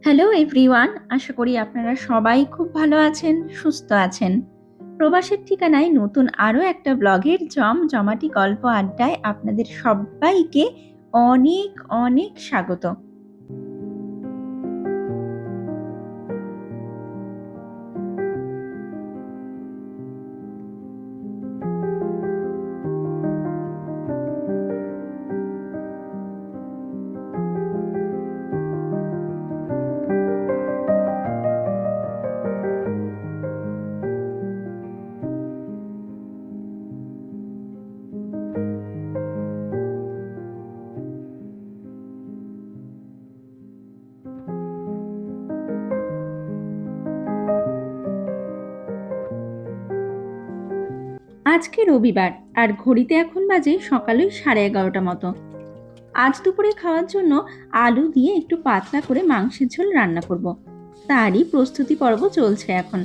Hello everyone, আশা করি আপনারা সবাই খুব ভালো আছেন, সুস্থ আছেন। প্রবাসের ঠিকানায় নতুন আরও একটা ব্লগের জমজমাটি গল্প আড্ডায় আপনাদের সবাইকে অনেক অনেক স্বাগত। আজকে রবিবার, আর ঘড়িতে এখন বাজে সকাল 11:30 মতো। আজ দুপুরে খাওয়ার জন্য আলু দিয়ে একটু পাতলা করে মাংসের ঝোল রান্না করব। তারই প্রস্তুতি পর্ব চলছে এখন।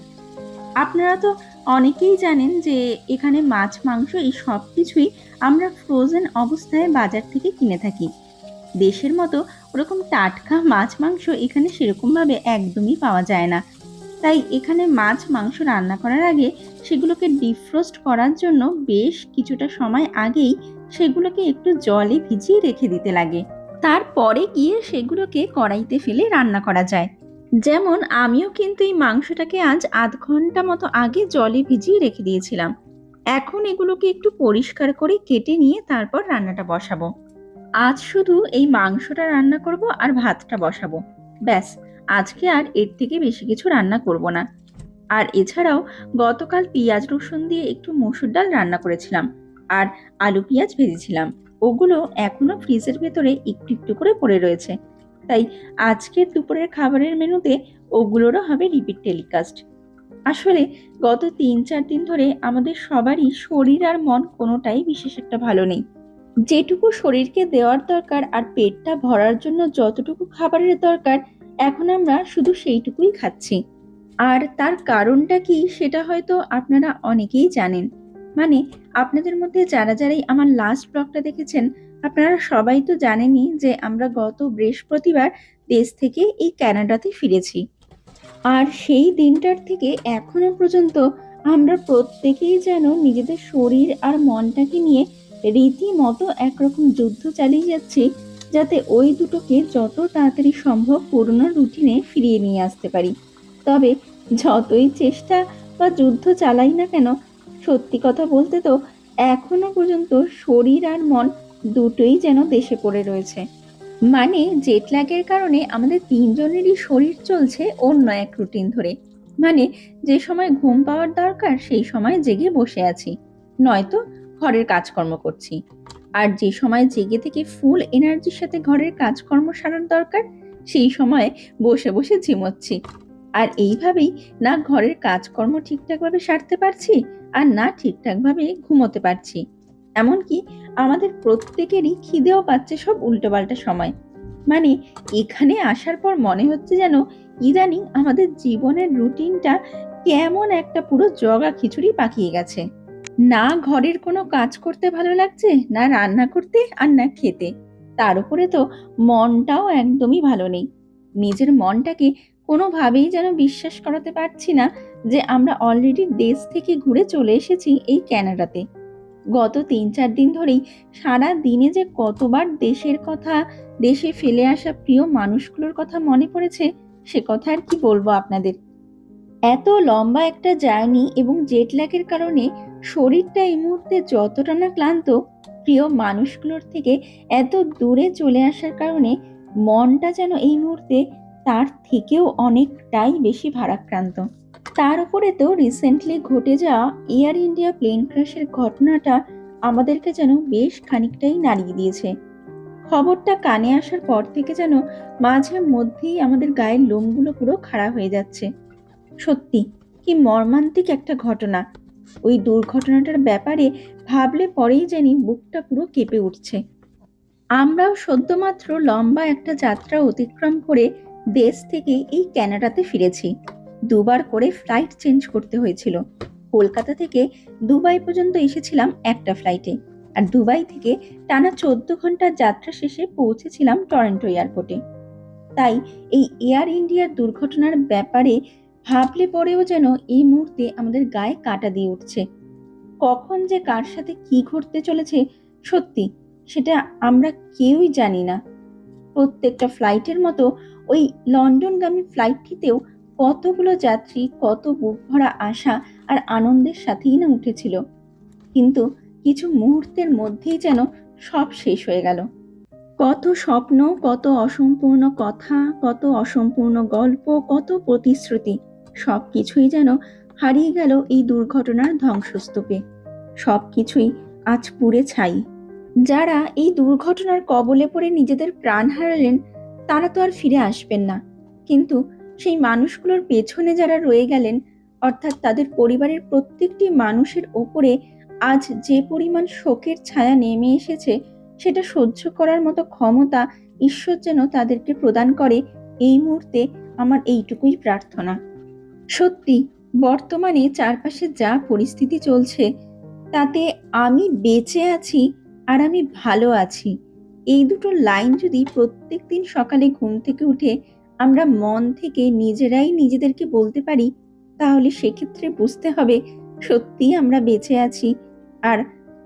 আপনারা তো অনেকেই জানেন যে এখানে মাছ মাংস এই সব কিছুই আমরা ফ্রোজেন অবস্থায় বাজার থেকে কিনে থাকি। দেশের মতো ওরকম টাটকা মাছ মাংস এখানে সেরকমভাবে একদমই পাওয়া যায় না। তাই এখানে মাছ মাংস রান্না করার আগে সেগুলোকে ডিফ্রোস্ট করার জন্য বেশ কিছুটা সময় আগেই সেগুলোকে একটু জলে ভিজিয়ে রেখে দিতে লাগে। তারপরে গিয়ে সেগুলোকে কড়াইতে ফেলে রান্না করা যায়। যেমন আমিও কিন্তু এই মাংসটাকে আজ ০.৫ ঘন্টা মতো আগে জলে ভিজিয়ে রেখে দিয়েছিলাম। এখন এগুলোকে একটু পরিষ্কার করে কেটে নিয়ে তারপর রান্নাটা বসাবো। আজ শুধু এই মাংসটা রান্না করব আর ভাতটা বসাবো, ব্যাস। আজকে আর এর থেকে বেশি কিছু রান্না করব না। আর এছাড়াও গতকাল পেঁয়াজ রসুন দিয়ে একটু মসুর ডাল রান্না করেছিলাম, আর আলু পেঁয়াজ ভেজেছিলাম। ওগুলো এখনো ফ্রিজের ভেতরে একটু একটু করে পড়ে রয়েছে। তাই আজকের দুপুরের খাবারের মেনুতে ওগুলোরও হবে রিপিট টেলিকাস্ট। আসলে গত ৩-৪ দিন ধরে আমাদের সবারই শরীর আর মন কোনোটাই বিশেষ একটা ভালো নেই। যেটুকু শরীরকে দেওয়ার দরকার আর পেটটা ভরার জন্য যতটুকু খাবারের দরকার, এখন আমরা শুধু সেইটুকুই খাচ্ছি। আর তার কারণটা কি সেটা হয়তো আপনারা অনেকেই জানেন। মানে আপনাদের মধ্যে যারাই আমার লাস্ট ব্লগটা দেখেছেন, আপনারা সবাই তো জানেনই যে আমরা গত বৃহস্পতিবার দেশ থেকে এই কানাডাতে ফিরেছি। আর সেই দিনটার থেকে এখনো পর্যন্ত আমরা প্রত্যেকেই যেন নিজেদের শরীর আর মনটাকে নিয়ে রীতিমতো একরকম যুদ্ধ চালিয়ে যাচ্ছি, যাতে ওই দুটোকে যত তাড়াতাড়ি সম্ভব পুরনো রুটিনে ফিরিয়ে নিয়ে আসতে পারি। তবে যতই চেষ্টা বা যুদ্ধ চালাই না কেন, সত্যি কথা বলতে তো এখনো পর্যন্ত শরীর আর মন দুটোই যেন দেশে পড়ে রয়েছে। মানে জেট ল্যাগের কারণে আমাদের তিনজনেরই শরীর চলছে অন্য এক রুটিন ধরে। মানে যে সময় ঘুম পাওয়ার দরকার সেই সময় জেগে বসে আছি, নয়তো ঘরের কাজকর্ম করছি। আর যে সময় জেগে থেকে ফুল এনার্জির সাথে ঘরের কাজকর্ম সারার দরকার, সেই সময় বসে বসে ঝিমোচ্ছি। আর এইভাবেই না ঘরের কাজকর্ম ঠিকঠাকভাবে সারতে পারছি, আর না ঠিকঠাকভাবে ঘুমোতে পারছি। এমনকি আমাদের প্রত্যেকেরই খিদেও পাচ্ছে সব উল্টোপাল্টা সময়। মানে এখানে আসার পর মনে হচ্ছে যেন ইদানিং আমাদের জীবনের রুটিনটা কেমন একটা পুরো জগা খিচুড়ি পাকিয়ে গেছে। না ঘরের কোনো কাজ করতে ভালো লাগছে, না রান্না করতে, আর না খেতে। তার উপরে তো মনটাও একদমই ভালো নেই। নিজের মনটাকে কোনোভাবেই যেন বিশ্বাস করাতে পারছি না যে আমরা অলরেডি দেশ থেকে ঘুরে চলে এসেছি এই ক্যানাডাতে। গত ৩-৪ দিন ধরেই সারা দিনে যে কতবার দেশের কথা, দেশে ফেলে আসা প্রিয় মানুষগুলোর কথা মনে পড়েছে, সে কথা আর কি বলবো আপনাদের। এত লম্বা একটা জার্নি এবং জেট ল্যাগের কারণে শরীরটা এই মুহূর্তে যতটা না ক্লান্ত, প্রিয় মানুষগুলোর থেকে এত দূরে চলে আসার কারণে মনটা যেন এই মুহূর্তে তার থেকেও অনেকটাই বেশি ভারাক্রান্ত। তার উপরে তো রিসেন্টলি ঘটে যাওয়া এয়ার ইন্ডিয়া প্লেন ক্র্যাশের ঘটনাটা আমাদেরকে যেন বেশ খানিকটাই নাড়িয়ে দিয়েছে। খবরটা কানে আসার পর থেকে যেন মাঝে মধ্যেই আমাদের গায়ের লোমগুলো পুরো খাড়া হয়ে যাচ্ছে। সত্যি কি মর্মান্তিক একটা ঘটনা। ওই দুর্ঘটনাটার ব্যাপারে ভাবলে পরেই জানি বুকটা পুরো কেঁপে উঠছে। আমরাও সদ্যমাত্র লম্বা একটা যাত্রা অতিক্রম করে দেশ থেকে এই কানাডাতে ফিরেছি। দুবার করে ফ্লাইট চেঞ্জ করতে হয়েছিল। কলকাতা থেকে দুবাই পর্যন্ত এসেছিলাম একটা ফ্লাইটে, আর দুবাই থেকে টানা 14 ঘন্টার যাত্রা শেষে পৌঁছেছিলাম টরন্টো এয়ারপোর্টে। তাই এই এয়ার ইন্ডিয়ার দুর্ঘটনার ব্যাপারে ভাবলে পরেও যেন এই মুহূর্তে আমাদের গায়ে কাঁটা দিয়ে উঠছে। কখন যে কার সাথে কি ঘটতে চলেছে, সত্যি সেটা আমরা কেউই জানি না। প্রত্যেকটা ফ্লাইটের মতো ওই লন্ডনগামী ফ্লাইটটিতেও কতগুলো যাত্রী কত বুক ভরা আশা আর আনন্দের সাথেই না উঠেছিল, কিন্তু কিছু মুহূর্তের মধ্যেই যেন সব শেষ হয়ে গেল। কত স্বপ্ন, কত অসম্পূর্ণ কথা, কত অসম্পূর্ণ গল্প, কত প্রতিশ্রুতি, সব কিছুই যেন হারিয়ে গেল এই দুর্ঘটনার ধ্বংসস্তূপে। সব কিছুই আজ পুড়ে ছাই। যারা এই দুর্ঘটনার কবলে পড়ে নিজেদের প্রাণ হারালেন তারা তো আর ফিরে আসবেন না, কিন্তু সেই মানুষগুলোর পেছনে যারা রয়ে গেলেন, অর্থাৎ তাদের পরিবারের প্রত্যেকটি মানুষের ওপরে আজ যে পরিমাণ শোকের ছায়া নেমে এসেছে, সেটা সহ্য করার মতো ক্ষমতা ঈশ্বর যেন তাদেরকে প্রদান করে, এই মুহূর্তে আমার এইটুকুই প্রার্থনা। সত্যি বর্তমানে চারপাশে যা পরিস্থিতি চলছে, তাতে আমি বেঁচে আছি আর আমি ভালো আছি, এই দুটো লাইন যদি প্রত্যেক দিন সকালে ঘুম থেকে উঠে আমরা মন থেকে নিজেরাই নিজেদেরকে বলতে পারি, তাহলে সেক্ষেত্রে বুঝতে হবে সত্যিই আমরা বেঁচে আছি, আর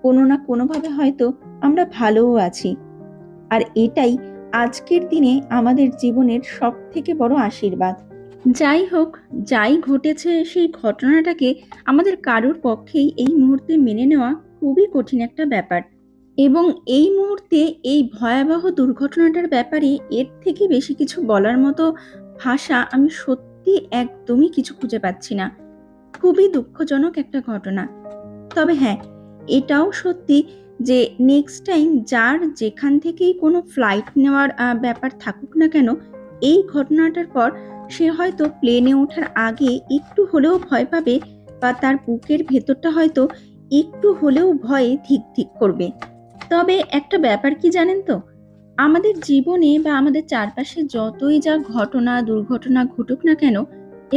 কোনো না কোনোভাবে হয়তো আমরা ভালোও আছি। আর এটাই আজকের দিনে আমাদের জীবনের সব থেকে বড় আশীর্বাদ। যাই হোক, যাই ঘটেছে সেই ঘটনাটাকে আমাদের কারোর পক্ষেই এই মুহূর্তে মেনে নেওয়া খুবই কঠিন একটা ব্যাপার, এবং এই মুহূর্তে এই ভয়াবহ দুর্ঘটনাটার ব্যাপারে এর থেকে বেশি কিছু বলার মতো ভাষা আমি সত্যি একদমই কিছু খুঁজে পাচ্ছি না। খুবই দুঃখজনক একটা ঘটনা। তবে হ্যাঁ, এটাও সত্যি যে নেক্সট টাইম যার যেখান থেকেই কোনো ফ্লাইট নেওয়ার ব্যাপার থাকুক না কেন, এই ঘটনাটার পর সে হয়তো প্লেনে ওঠার আগে একটু হলেও ভয় পাবে, বা তার বুকের ভেতরটা হয়তো একটু হলেও ভয়ে ধিক ধিক করবে। তবে একটা ব্যাপার কি জানেন তো, আমাদের জীবনে বা আমাদের চারপাশে যতই যা ঘটনা দুর্ঘটনা ঘটুক না কেন,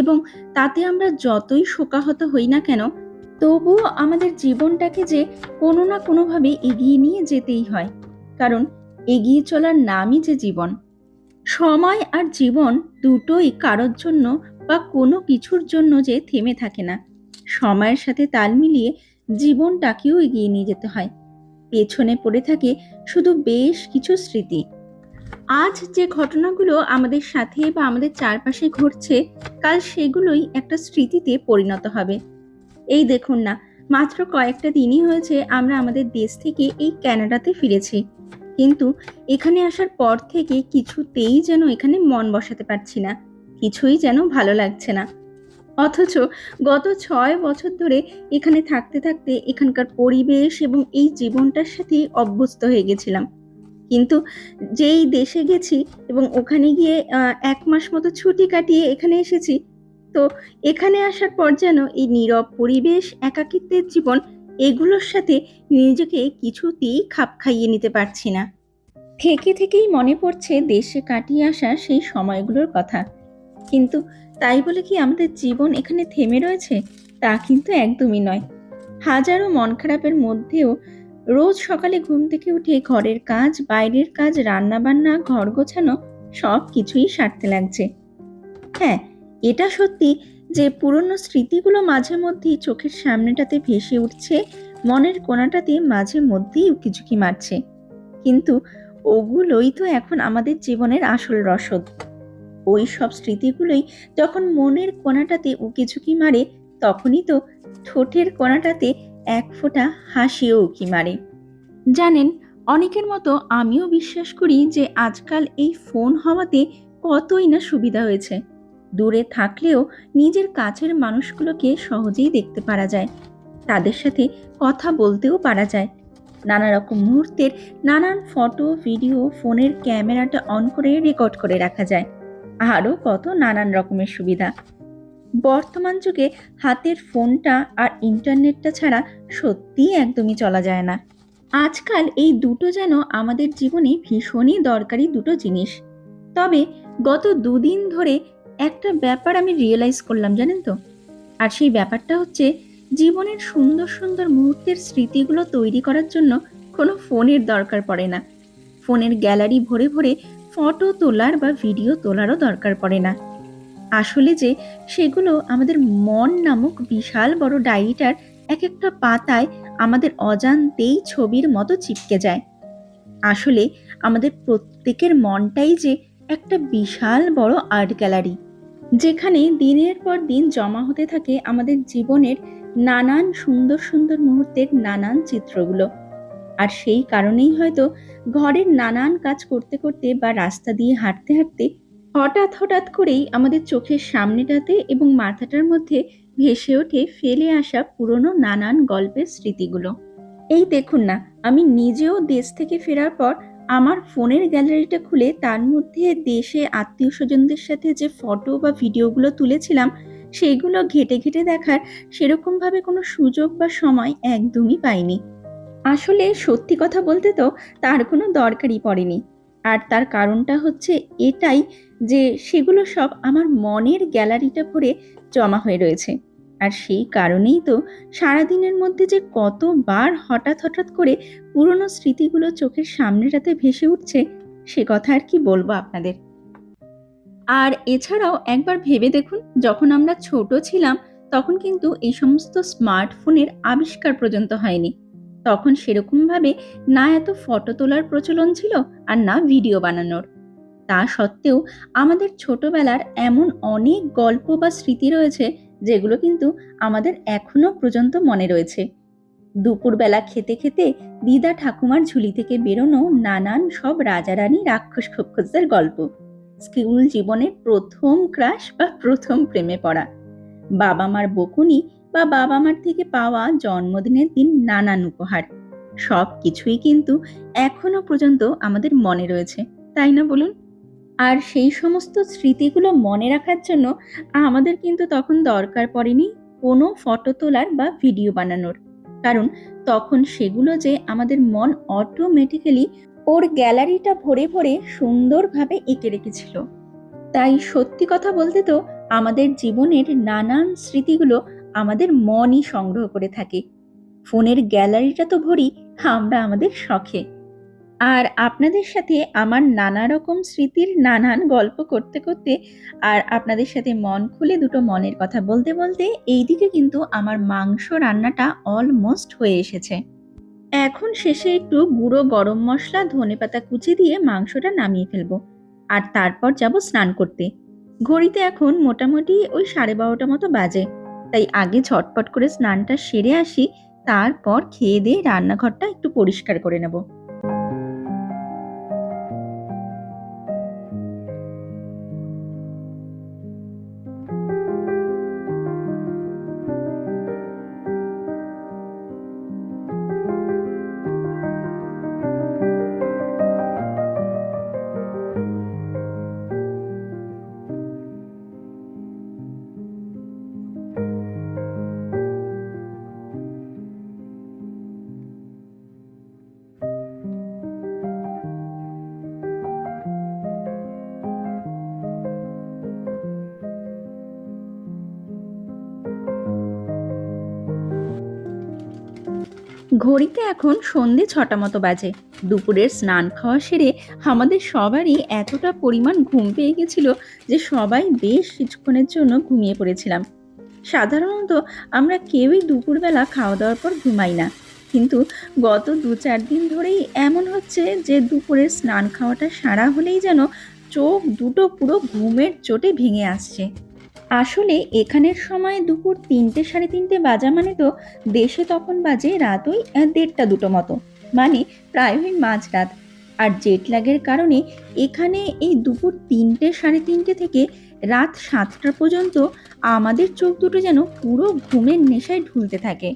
এবং তাতে আমরা যতই শোকাহত হই না কেন, তবুও আমাদের জীবনটাকে যে কোনো না কোনোভাবে এগিয়ে নিয়ে যেতেই হয়, কারণ এগিয়ে চলার নামই যে জীবন। সময় আর জীবন দুটোই কারোর জন্য বা কোনো কিছুর জন্য যে থেমে থাকে না, সময়ের সাথে তাল মিলিয়ে জীবনটাকেও এগিয়ে নিয়ে যেতে হয়। পেছনে পড়ে থাকে শুধু বেশ কিছু স্মৃতি। আজ যে ঘটনাগুলো আমাদের সাথে বা আমাদের চারপাশে ঘটছে, কাল সেগুলোই একটা স্মৃতিতে পরিণত হবে। এই দেখুন না, মাত্র কয়েকটা দিনই হয়েছে আমরা আমাদের দেশ থেকে এই কানাডাতে ফিরেছি, কিন্তু এখানে আসার পর থেকে কিছুতেই যেন এখানে মন বসাতে পারছি না, কিছুই যেন ভালো লাগছে না। অথচ গত 6 বছর ধরে এখানে থাকতে থাকতে এখানকার পরিবেশ এবং এই জীবনটার সাথে অভ্যস্ত হয়ে গেছিলাম, কিন্তু যেই দেশে গেছি এবং ওখানে গিয়ে 1 মাস মতো ছুটি কাটিয়ে এখানে এসেছি, তো এখানে আসার পর যেন এই নীরব পরিবেশ, একাকিত্বের জীবন, এগুলোর সাথে নিজেকে কিছুতেই খাপ খাইয়ে নিতে পারছি না। থেকেই মনে পড়ছে দেশে কাটিয়ে আসা সেই সময়গুলোর কথা, কিন্তু তাই বলে কি আমাদের জীবন এখানে থেমে রয়েছে? তা কিন্তু একদমই নয়। হাজারো মন খারাপের মধ্যেও রোজ সকালে ঘুম থেকে উঠে ঘরের কাজ, বাইরের কাজ, রান্নাবান্না, ঘর গোছানো, সব কিছুই সারতে লাগছে। হ্যাঁ, এটা সত্যি যে পুরনো স্মৃতিগুলো মাঝে মধ্যেই চোখের সামনেটাতে ভেসে উঠছে, মনের কোণাটাতে মাঝে মধ্যেই উকিঝুঁকি মারছে, কিন্তু ওগুলোই তো এখন আমাদের জীবনের আসল রসদ। ওই সব স্মৃতিগুলোই যখন মনের কোণাটাতে উকিঝুঁকি মারে, তখনই তো ঠোঁটের কোণাটাতে এক ফোঁটা হাসিও উকি মারে। জানেন, অনেকের মতো আমিও বিশ্বাস করি যে আজকাল এই ফোন হওয়াতে কতই না সুবিধা হয়েছে। দূরে থাকলেও নিজের কাছের মানুষগুলোকে সহজেই দেখতে পারা যায়, তাদের সাথে কথা বলতেও পারা যায়। নানা রকম মুহূর্তের নানান ফটো ভিডিও ফোনের ক্যামেরাটা অন করে রেকর্ড করে রাখা যায়, আরও কত নানান রকমের সুবিধা। বর্তমান যুগে হাতের ফোনটা আর ইন্টারনেটটা ছাড়া সত্যিই একদমই চলা যায় না। আজকাল এই দুটো যেন আমাদের জীবনে ভীষণই দরকারি দুটো জিনিস। তবে গত 2 দিন ধরে একটা ব্যাপার আমি রিয়েলাইজ করলাম, জানেন তো? আর সেই ব্যাপারটা হচ্ছে, জীবনের সুন্দর সুন্দর মুহূর্তের স্মৃতিগুলো তৈরি করার জন্য কোনো ফোনের দরকার পড়ে না। ফোনের গ্যালারি ভরে ভরে ফটো তোলার বা ভিডিও তোলারও দরকার পড়ে না। আসলে যে সেগুলো আমাদের মন নামক বিশাল বড় ডায়েরিটার এক একটা পাতায় আমাদের অজান্তেই ছবির মতো চিপকে যায়। আসলে আমাদের প্রত্যেকের মনটাই যে একটা বিশাল বড় আর্ট গ্যালারি, যেখানে দিনের পর দিন জমা হতে থাকে আমাদের জীবনের নানান সুন্দর সুন্দর মুহূর্তের নানান চিত্রগুলো। আর সেই কারণেই হয়তো ঘরের নানান কাজ করতে করতে বা রাস্তা দিয়ে হাঁটতে হাঁটতে হঠাৎ হঠাৎ করেই আমাদের চোখের সামনেটাতে এবং মাথাটার মধ্যে ভেসে ওঠে ফেলে আসা পুরনো নানান গল্পের স্মৃতিগুলো। এই দেখুন না, আমি নিজেও দেশ থেকে ফেরার পর আমার ফোনের গ্যালারিটা খুলে তার মধ্যে দেশে আত্মীয় স্বজনদের সাথে যে ফটো বা ভিডিওগুলো তুলেছিলাম সেইগুলো ঘেটে ঘেটে দেখার সেরকমভাবে কোনো সুযোগ বা সময় একদমই পাইনি। আসলে সত্যি কথা বলতে তো তার কোনো দরকারই পড়েনি। আর তার কারণটা হচ্ছে এটাই যে সেগুলো সব আমার মনের গ্যালারিটা ভরে জমা হয়ে রয়েছে। আর সেই কারণেই তো সারাদিনের মধ্যে যে কতবার হঠাৎ হঠাৎ করে পুরনো স্মৃতিগুলো চোখের সামনেটাতে ভেসে উঠছে সে কথা আর কি বলবো আপনাদের। আর এছাড়াও একবার ভেবে দেখুন, যখন আমরা ছোট ছিলাম তখন কিন্তু এই সমস্ত স্মার্টফোনের আবিষ্কার পর্যন্ত হয়নি। তখন সেরকমভাবে না এত ফটো তোলার প্রচলন ছিল আর না ভিডিও বানানোর। তা সত্ত্বেও আমাদের ছোটবেলার এমন অনেক গল্প বা স্মৃতি রয়েছে যেগুলো কিন্তু আমাদের এখনো পর্যন্ত মনে রয়েছে। দুপুরবেলা খেতে খেতে দিদা ঠাকুমার ঝুলি থেকে বেরোনো নানান সব রাজা রানী রাক্ষস খক্ষসদের গল্প, স্কুল জীবনের প্রথম ক্রাশ বা প্রথম প্রেমে পড়া, বাবা মার বকুনি বা বাবা মার থেকে পাওয়া জন্মদিনের দিন নানান উপহার, সব কিছুই কিন্তু এখনো পর্যন্ত আমাদের মনে রয়েছে, তাই না বলুন? আর সেই সমস্ত স্মৃতিগুলো মনে রাখার জন্য আমাদের কিন্তু তখন দরকার পড়েনি কোনো ফটো তোলার বা ভিডিও বানানোর। কারণ তখন সেগুলো যে আমাদের মন অটোমেটিক্যালি ওর গ্যালারিটা ভরে ভরে সুন্দরভাবে এঁকে রেখেছিল। তাই সত্যি কথা বলতে তো আমাদের জীবনের নানান স্মৃতিগুলো আমাদের মনই সংগ্রহ করে থাকে। ফোনের গ্যালারিটা তো ভরি আমরা আমাদের শখে। আর আপনাদের সাথে আমার নানা রকম স্মৃতির নানান গল্প করতে করতে আর আপনাদের সাথে মন খুলে দুটো মনের কথা বলতে বলতে এইদিকে কিন্তু আমার মাংস রান্নাটা অলমোস্ট হয়ে এসেছে। এখন শেষে একটু গুঁড়ো গরম মশলা ধনেপাতা কুচি দিয়ে মাংসটা নামিয়ে ফেলবো। আর তারপর যাব স্নান করতে। ঘড়িতে এখন মোটামুটি ওই 12:30 মতো বাজে। তাই আগে ঝটপট করে স্নানটা সেরে আসি, তারপর খেয়ে দিয়ে রান্নাঘরটা একটু পরিষ্কার করে নেব। ঘড়িতে এখন সন্ধে 6টা মতো বাজে। দুপুরের স্নান খাওয়া সেরে আমাদের সবারই এতটা পরিমাণ ঘুম পেয়ে গেছিল যে সবাই বেশ কিছুক্ষণের জন্য ঘুমিয়ে পড়েছিলাম। সাধারণত আমরা কেউই দুপুরবেলা খাওয়া দাওয়ার পর ঘুমাই না, কিন্তু গত 2-4 দিন ধরেই এমন হচ্ছে যে দুপুরের স্নান খাওয়াটা সারা হলেই যেন চোখ দুটো পুরো ঘুমের চোটে ভেঙে আসছে। আসলে এখানের সময় দুপুর 3টে 3:30 বাজা মানে তো দেশে তখন বাজে রাত ওই 1:30-2টো মতো, মানে প্রায় ওই মাঝরাত। আর জেট ল্যাগের কারণে এখানে এই দুপুর 3টে 3:30 থেকে রাত 7টা পর্যন্ত আমাদের চোখ দুটো যেন পুরো ঘুমের নেশায় ঢুলতে থাকে।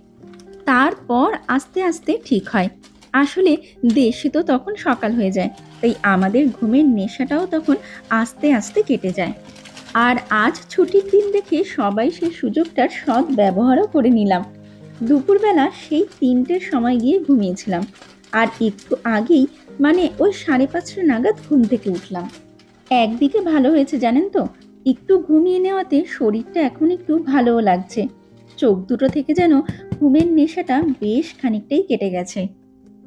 তারপর আস্তে আস্তে ঠিক হয়। আসলে দেশে তো তখন সকাল হয়ে যায়, তাই আমাদের ঘুমের নেশাটাও তখন আস্তে আস্তে কেটে যায়। আর আজ ছুটির দিন দেখে সবাই সেই সুযোগটার সৎ ব্যবহারও করে নিলাম। দুপুরবেলা সেই 3টের সময় গিয়ে ঘুমিয়েছিলাম। আর একটু আগেই মানে ওই 5:30 নাগাদ ঘুম থেকে উঠলাম। একদিকে ভালো হয়েছে জানেন তো, একটু ঘুমিয়ে নেওয়াতে শরীরটা এখন একটু ভালোও লাগছে। চোখ দুটো থেকে যেন ঘুমের নেশাটা বেশ খানিকটাই কেটে গেছে।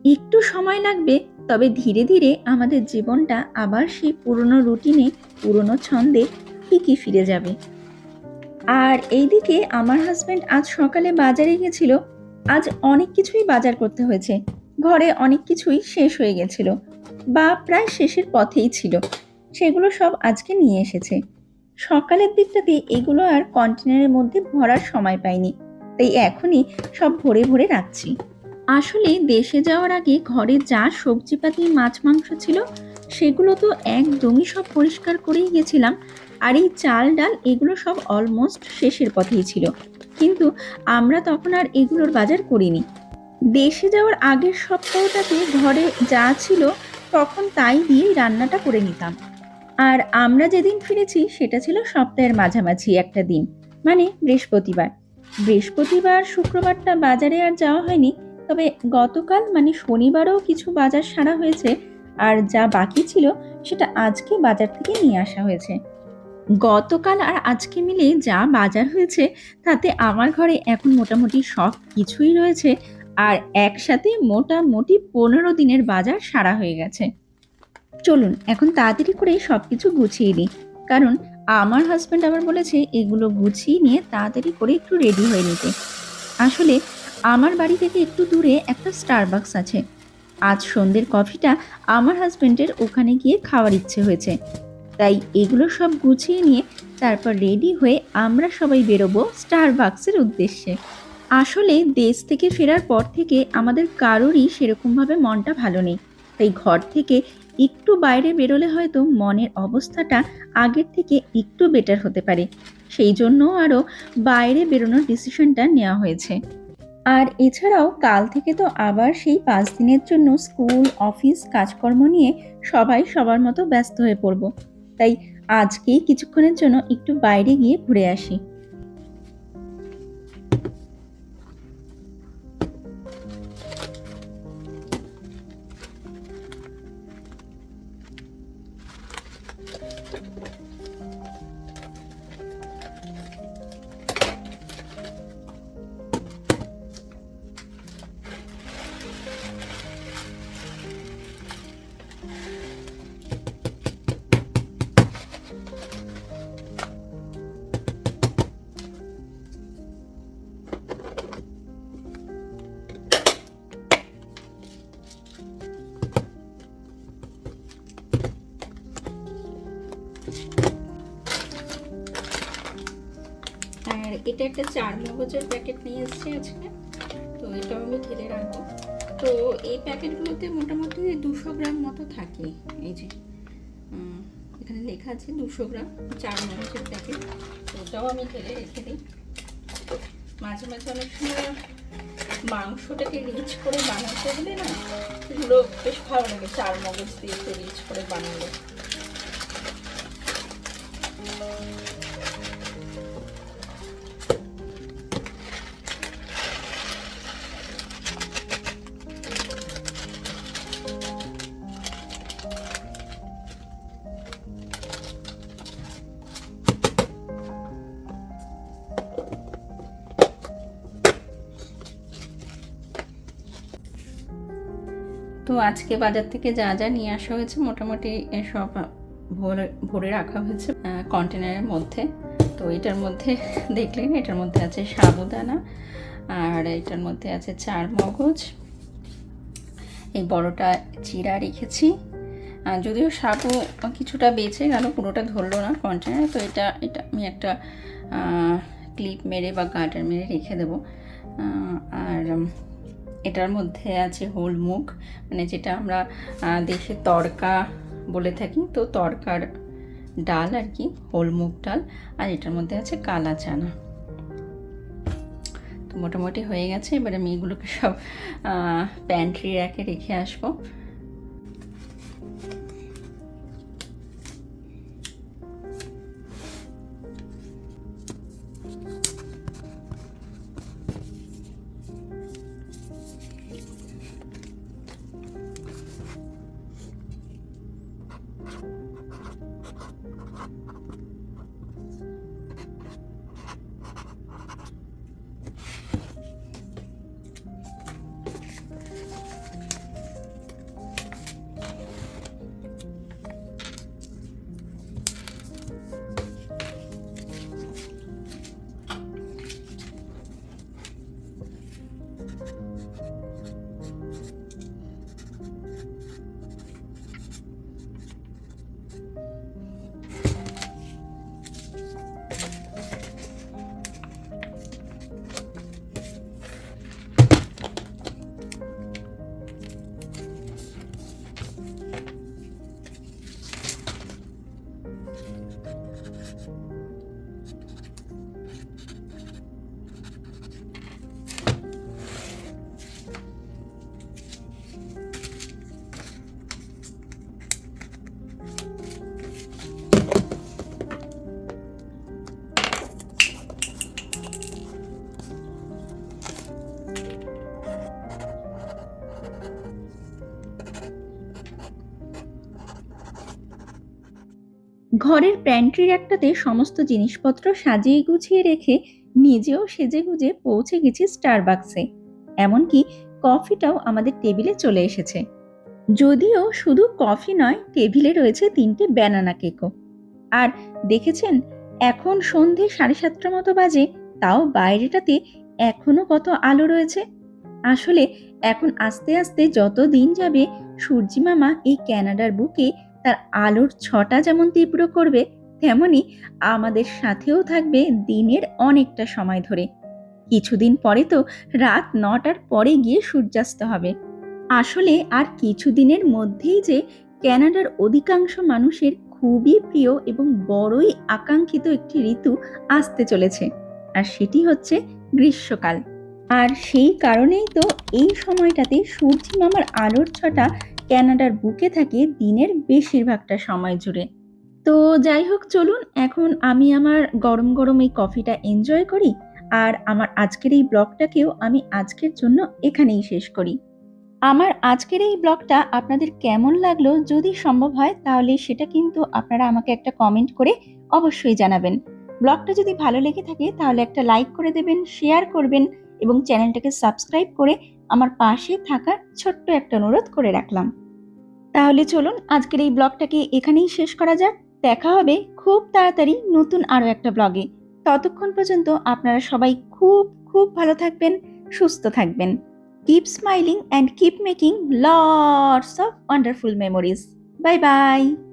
একটু সময় লাগবে, তবে ধীরে ধীরে আমাদের জীবনটা আবার সেই পুরনো রুটিনে, পুরনো ছন্দে ঠিকই ফিরে যাবে। আর এইদিকে আমার হাজবেন্ড আজ সকালে বাজারে গেছিল। আজ অনেক কিছুই বাজার করতে হয়েছে। ঘরে অনেক কিছুই শেষ হয়ে গেছিল বা প্রায় শেষের পথেই ছিল। সেগুলো সব আজকে নিয়ে এসেছে। সকালের দিকটাতে এগুলো আর কন্টেনারের মধ্যে ভরার সময় পাইনি। তাই এখনই সব ভরে ভরে রাখছি। আসলে দেশে যাওয়ার আগে ঘরে যা সবজিপাতি, মাছ মাংস ছিল সেগুলো তো একদমই সব পরিষ্কার করেই গেছিলাম। আর এই চাল ডাল এগুলো সব অলমোস্ট শেষের পথেই ছিল, কিন্তু আমরা তখন আর এগুলোর বাজার করিনি। দেশে যাওয়ার আগের সপ্তাহটাতে ঘরে যা ছিল তখন তাই দিয়েই রান্নাটা করে নিতাম। আর আমরা যেদিন ফিরেছি সেটা ছিল সপ্তাহের মাঝামাঝি একটা দিন, মানে বৃহস্পতিবার। বৃহস্পতিবার শুক্রবারটা বাজারে আর যাওয়া হয়নি, তবে গতকাল মানে শনিবারও কিছু বাজার সারা হয়েছে। আর যা বাকি ছিল সেটা আজকে বাজার থেকে নিয়ে আসা হয়েছে। গতকাল আর আজকে মিলে যা বাজার হয়েছে তাতে আমার ঘরে এখন মোটামুটি সব কিছুই রয়েছে। আর একসাথে মোটামুটি 15 দিনের বাজার সারা হয়ে গেছে। চলুন এখন তাড়াতাড়ি করে সবকিছু গুছিয়ে দিই, কারণ আমার হাজব্যান্ড আবার বলেছে এগুলো গুছিয়ে নিয়ে তাড়াতাড়ি করে একটু রেডি হয়ে নিতে। আসলে আমার বাড়ি থেকে একটু দূরে একটা স্টারবাকস আছে। আজ সন্ধ্যের কফিটা আমার হাজব্যান্ডের ওখানে গিয়ে খাওয়ার ইচ্ছে হয়েছে। তাই এগুলো সব গুছিয়ে নিয়ে তারপর রেডি হয়ে আমরা সবাই বেরোবো স্টারবাকসের উদ্দেশ্যে। আসলে দেশ থেকে ফেরার পর থেকে আমাদের কারোরই সেরকমভাবে মনটা ভালো নেই। তাই ঘর থেকে একটু বাইরে বেরোলে হয়তো মনের অবস্থাটা আগের থেকে একটু বেটার হতে পারে। সেই জন্য আরও বাইরে বেরোনোর ডিসিশনটা নেওয়া হয়েছে। আর এছাড়াও কাল থেকে তো আবার সেই 5 দিনের জন্য স্কুল, অফিস, কাজকর্ম নিয়ে সবাই সবার মতো ব্যস্ত হয়ে পড়ব। তাই আজকেই কিছুক্ষণের জন্য একটু বাইরে গিয়ে ঘুরে আসি। আর এটা একটা 4 মগজের প্যাকেট নিয়ে এসেছি আজকে, তো এটাও আমি ঢেলে রাখবো। তো এই প্যাকেটগুলোতে মোটামুটি 200 গ্রাম মতো থাকে। এই যে এখানে লেখা আছে 200 গ্রাম 4 মগজের প্যাকেট, তো ওটাও আমি ঢেলে রেখে দিই। মাঝে মাঝে অনেক সময় মাংসটাকে রিচ করে বানাতে হলে না, এগুলো বেশ ভালো লাগে 4 মগজ দিয়ে একটু রিচ করে বানালে। তো আজকে বাজার থেকে যা যা নিয়ে আসা হয়েছে মোটামুটি সব ভরে রাখা হয়েছে কন্টেনারের মধ্যে। তো এটার মধ্যে দেখলেন, এটার মধ্যে আছে সাবুদানা, আর এটার মধ্যে আছে 4 মগজ। এই বড়টা চিরা রেখেছি, যদিও সাবু কিছুটা বেঁচে গেল, পুরোটা ধরলো না কন্টেনারে। তো এটা আমি একটা ক্লিপ মেরে বা গার্ডার মেরে রেখে দেবো। আর এটার মধ্যে আছে হোল মুগ, মানে যেটা আমরা দেশে তড়কা বলে থাকি, তো তড়কার ডাল আর কি, হোল মুগ ডাল। আর এটার মধ্যে আছে কালা চানা। তো মোটামুটি হয়ে গেছে। এবার আমি এগুলোকে সব প্যান্ট্রি র্যাকে রেখে আসবো। ঘরের প্যান্ট্রির একটাতে সমস্ত জিনিসপত্র সাজিয়ে গুছিয়ে রেখে নিজেও সেজেগুজে পৌঁছে গেছি স্টারবাকসে। এমনকি কফিটাও আমাদের টেবিলে চলে এসেছে। যদিও শুধু কফি নয়, টেবিলে রয়েছে 3টে ব্যানানা কেকও। আর দেখেছেন, এখন সন্ধে 7:30 মতো বাজে, তাও বাইরেটাতে এখনো কত আলো রয়েছে। আসলে এখন আস্তে আস্তে যত দিন যাবে, সূর্যি মামা এই ক্যানাডার বুকে তার আলোর ছটা যেমন তীব্র করবে, তেমনি আমাদের সাথেও থাকবে দিনের অনেকটা সময় ধরে। কিছুদিন পরে তো রাত 9টার পরে গিয়ে সূর্যাস্ত হবে। আসলে আর কিছুদিনের মধ্যেই যে ক্যানাডার অধিকাংশ মানুষের খুবই প্রিয় এবং বড়ই আকাঙ্ক্ষিত একটি ঋতু আসতে চলেছে, আর সেটি হচ্ছে গ্রীষ্মকাল। আর সেই কারণেই তো এই সময়টাতে সূর্যি মামার আলোর ছটা ক্যানাডার বুকে থাকে দিনের বেশিরভাগটা সময় জুড়ে। তো যাই হোক, চলুন এখন আমি আমার গরম গরম এই কফিটা এনজয় করি, আর আমার আজকের এই ব্লগটাকেও আমি আজকের জন্য এখানেই শেষ করি। আমার আজকের এই ব্লগটা আপনাদের কেমন লাগলো, যদি সম্ভব হয় তাহলে সেটা কিন্তু আপনারা আমাকে একটা কমেন্ট করে অবশ্যই জানাবেন। ব্লগটা যদি ভালো লেগে থাকে তাহলে একটা লাইক করে দেবেন, শেয়ার করবেন এবং চ্যানেলটাকে সাবস্ক্রাইব করে আমার পাশে থাকার ছোট্ট একটা অনুরোধ করে রাখলাম। তাহলে চলুন আজকের এই ব্লগটাকে এখানেই শেষ করা যাক। দেখা হবে খুব তাড়াতাড়ি নতুন আরো একটা ব্লগে। ততক্ষণ পর্যন্ত আপনারা সবাই খুব খুব ভালো থাকবেন, সুস্থ থাকবেন। Keep smiling and keep making lots of wonderful memories. Bye bye.